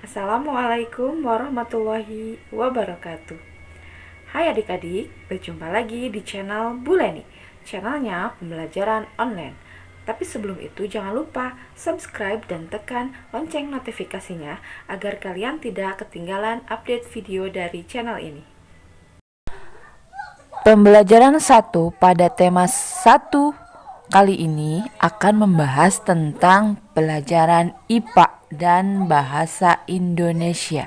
Assalamualaikum warahmatullahi wabarakatuh. Hai adik-adik, berjumpa lagi di channel Bu Leni, channelnya pembelajaran online. Tapi sebelum itu jangan lupa subscribe dan tekan lonceng notifikasinya agar kalian tidak ketinggalan update video dari channel ini. Pembelajaran 1 pada tema 1 kali ini akan membahas tentang pelajaran IPA dan bahasa Indonesia.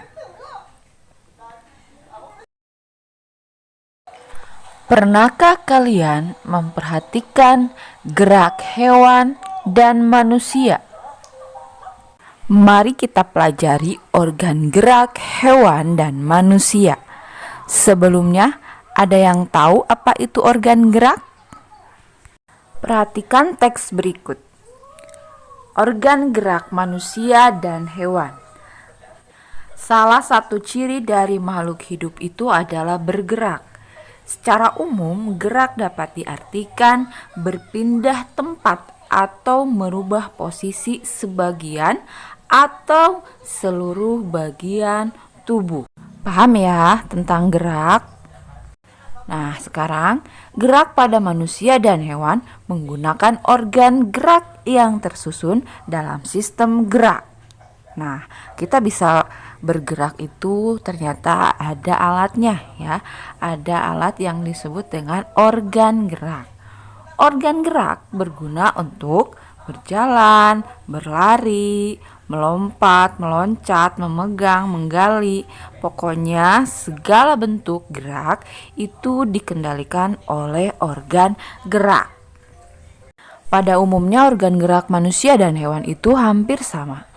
Pernahkah kalian memperhatikan gerak hewan dan manusia? Mari kita pelajari organ gerak hewan dan manusia. Sebelumnya, ada yang tahu apa itu organ gerak? Perhatikan teks berikut. Organ gerak manusia dan hewan. Salah satu ciri dari makhluk hidup itu adalah bergerak. Secara umum, gerak dapat diartikan berpindah tempat atau merubah posisi sebagian atau seluruh bagian tubuh. Paham ya tentang gerak? Nah, sekarang gerak pada manusia dan hewan menggunakan organ gerak yang tersusun dalam sistem gerak. Nah, kita bisa bergerak itu ternyata ada alatnya ya. Ada alat yang disebut dengan organ gerak. Organ gerak berguna untuk berjalan, berlari, melompat, meloncat, memegang, menggali. Pokoknya segala bentuk gerak itu dikendalikan oleh organ gerak. Pada umumnya organ gerak manusia dan hewan itu hampir sama.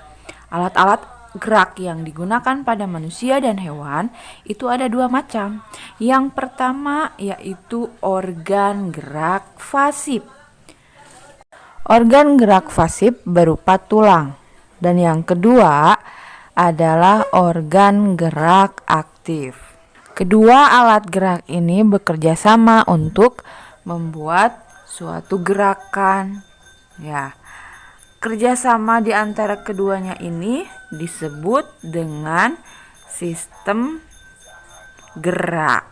Alat-alat gerak yang digunakan pada manusia dan hewan itu ada dua macam. Yang pertama yaitu organ gerak pasif. Organ gerak pasif berupa tulang. Dan yang kedua adalah organ gerak aktif. Kedua alat gerak ini bekerja sama untuk membuat suatu gerakan. Ya. Kerjasama di antara keduanya ini disebut dengan sistem gerak.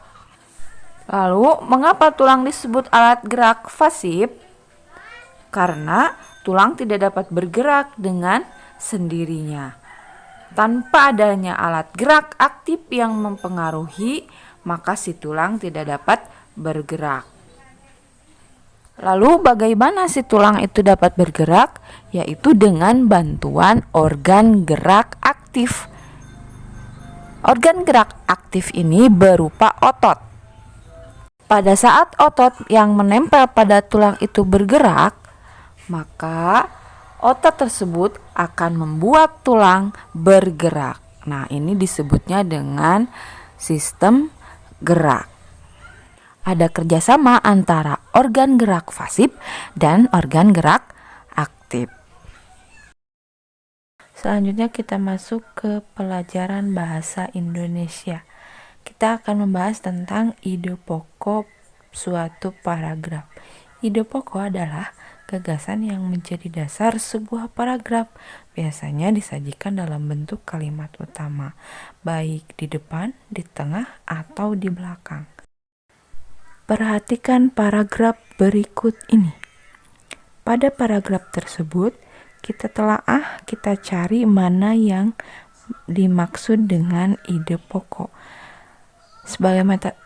Lalu, mengapa tulang disebut alat gerak pasif? Karena tulang tidak dapat bergerak dengan sendirinya. Tanpa adanya alat gerak aktif yang mempengaruhi, maka si tulang tidak dapat bergerak. Lalu bagaimana si tulang itu dapat bergerak? Yaitu dengan bantuan organ gerak aktif. Organ gerak aktif ini berupa otot. Pada saat otot yang menempel pada tulang itu bergerak, maka otot tersebut akan membuat tulang bergerak. Nah, ini disebutnya dengan sistem gerak. Ada kerjasama antara organ gerak pasif dan organ gerak aktif. Selanjutnya kita masuk ke pelajaran bahasa Indonesia. Kita akan membahas tentang ide pokok suatu paragraf. Ide pokok adalah gagasan yang menjadi dasar sebuah paragraf. Biasanya disajikan dalam bentuk kalimat utama, baik di depan, di tengah, atau di belakang. Perhatikan paragraf berikut ini. Pada paragraf tersebut, kita telaah, kita cari mana yang dimaksud dengan ide pokok.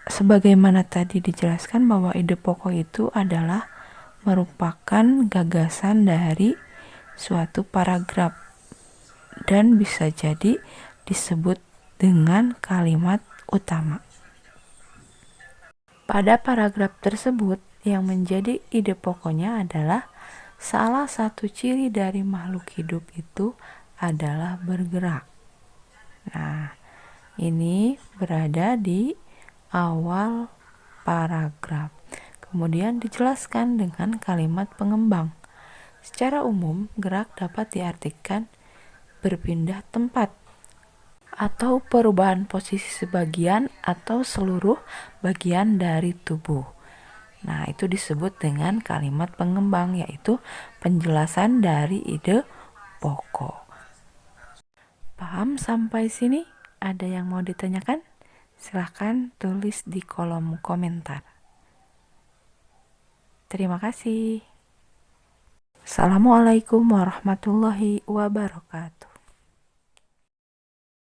Sebagaimana tadi dijelaskan bahwa ide pokok itu adalah merupakan gagasan dari suatu paragraf dan bisa jadi disebut dengan kalimat utama. Pada paragraf tersebut, yang menjadi ide pokoknya adalah salah satu ciri dari makhluk hidup itu adalah bergerak. Nah, ini berada di awal paragraf. Kemudian dijelaskan dengan kalimat pengembang. Secara umum, gerak dapat diartikan berpindah tempat atau perubahan posisi sebagian atau seluruh bagian dari tubuh. Nah, itu disebut dengan kalimat pengembang, yaitu penjelasan dari ide pokok. Paham sampai sini? Ada yang mau ditanyakan? Silahkan tulis di kolom komentar. Terima kasih. Assalamualaikum warahmatullahi wabarakatuh.